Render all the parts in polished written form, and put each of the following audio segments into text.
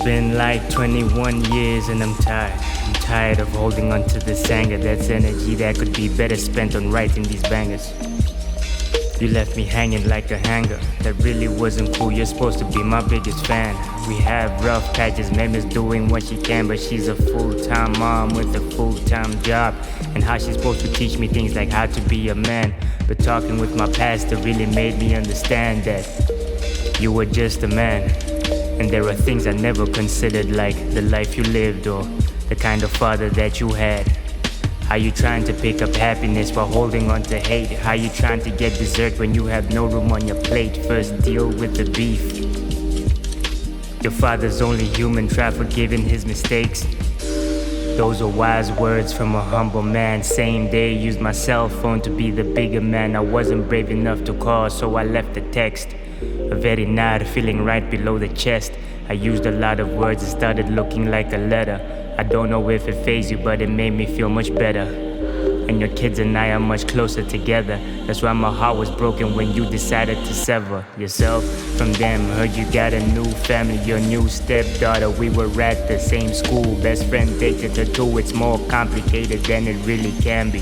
been like 21 years and I'm tired. I'm tired of holding on to this anger. That's energy that could be better spent on writing these bangers. You left me hanging like a hanger. That really wasn't cool. You're supposed to be my biggest fan. We have rough patches. Mama's doing what she can, but she's a full-time mom with a full-time job. And how she's supposed to teach me things like how to be a man. But talking with my pastor really made me understand that you were just a man. And there are things I never considered, like the life you lived or the kind of father that you had. How you trying to pick up happiness while holding on to hate? How you trying to get dessert when you have no room on your plate? First deal with the beef. Your father's only human, try forgiving his mistakes. Those are wise words from a humble man. Same day, used my cell phone to be the bigger man. I wasn't brave enough to call, so I left a text. A very night, feeling right below the chest. I used a lot of words, it started looking like a letter. I don't know if it fazed you, but it made me feel much better. And your kids and I are much closer together. That's why my heart was broken when you decided to sever yourself from them. Heard you got a new family, your new stepdaughter. We were at the same school, best friend dated her too. It's more complicated than it really can be.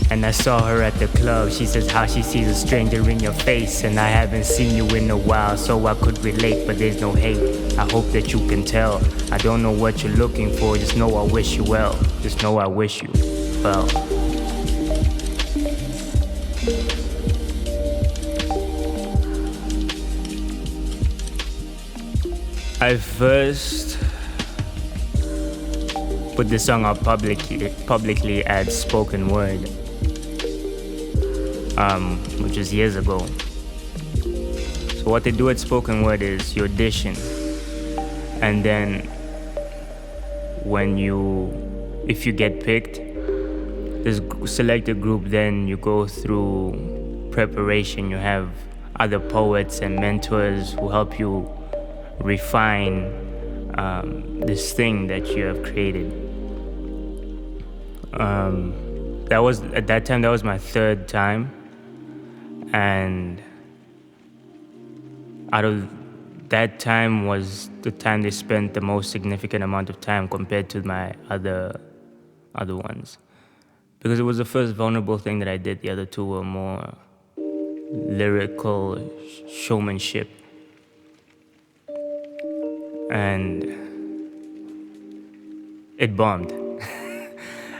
And I saw her at the club. She says how she sees a stranger in your face. And I haven't seen you in a while, so I could relate, but there's no hate. I hope that you can tell. I don't know what you're looking for, just know I wish you well. Just know I wish you well. I first put the song out publicly as spoken word, which was years ago. So what they do at spoken word is you audition, and then if you get picked, this selected group, then you go through preparation. You have other poets and mentors who help you refine this thing that you have created. That was at that time. That was my third time, and out of that time was the time they spent the most significant amount of time compared to my other ones, because it was the first vulnerable thing that I did. The other two were more lyrical showmanship, and it bombed.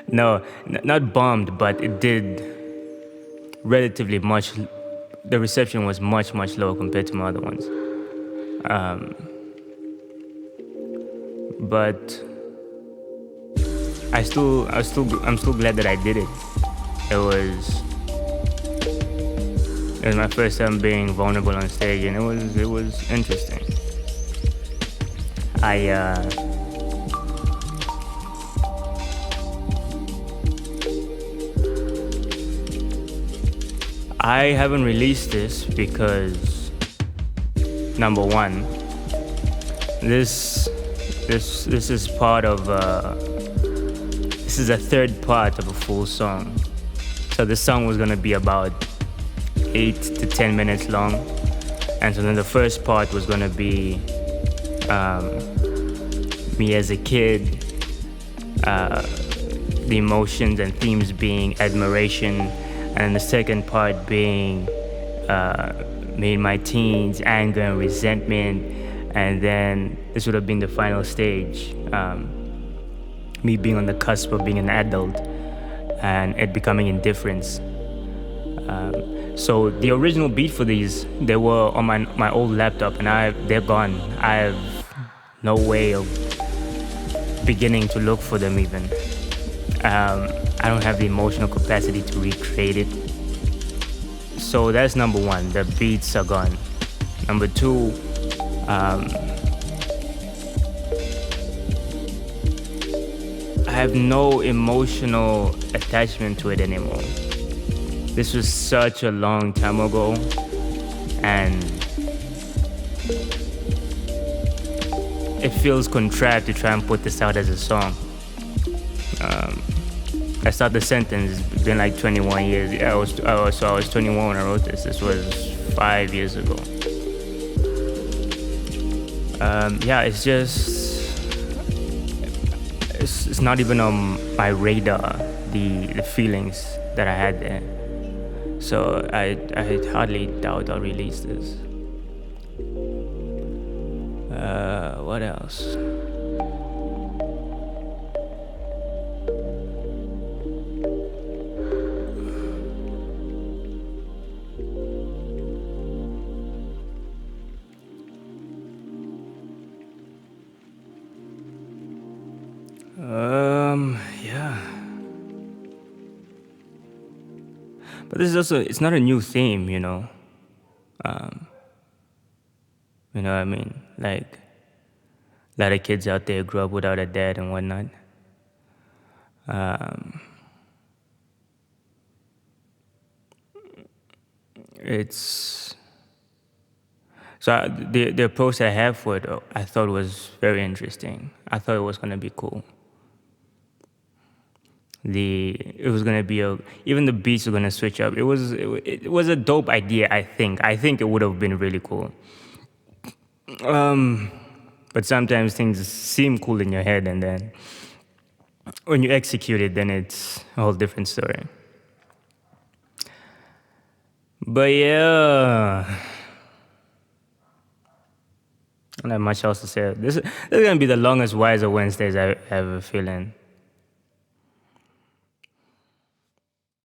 No, not bombed, but it did relatively much. The reception was much lower compared to my other ones. But I'm still glad that I did it. It was my first time being vulnerable on stage, and it was interesting. I haven't released this because, number one, this is part of this is a third part of a full song. So the song was gonna be about 8 to 10 minutes long, and so then the first part was gonna be me as a kid, the emotions and themes being admiration, and the second part being me in my teens, anger and resentment, and then this would have been the final stage, me being on the cusp of being an adult and it becoming indifference. So the original beat for these, they were on my old laptop, and they're gone. I have no way of beginning to look for them even. I don't have the emotional capacity to recreate it. So that's number one, the beats are gone. Number two, I have no emotional attachment to it anymore. This was such a long time ago, and it feels contrived to try and put this out as a song. I start the sentence, it's been like 21 years. I was 21 when I wrote this. This was 5 years ago. Yeah, it's just it's not even on my radar, the feelings that I had there. So I hardly doubt I'll release this. What else? Yeah. But this is also, it's not a new theme, you know. You know what I mean? Like, a lot of kids out there grew up without a dad and whatnot. It's so the approach I have for it, I thought was very interesting. I thought it was gonna be cool. It was gonna be even the beats were gonna switch up. It was a dope idea. I think it would have been really cool. But sometimes things seem cool in your head, and then when you execute it, then it's a whole different story. But yeah, I don't have much else to say. This is gonna be the longest Wiser Wednesdays I have a feeling.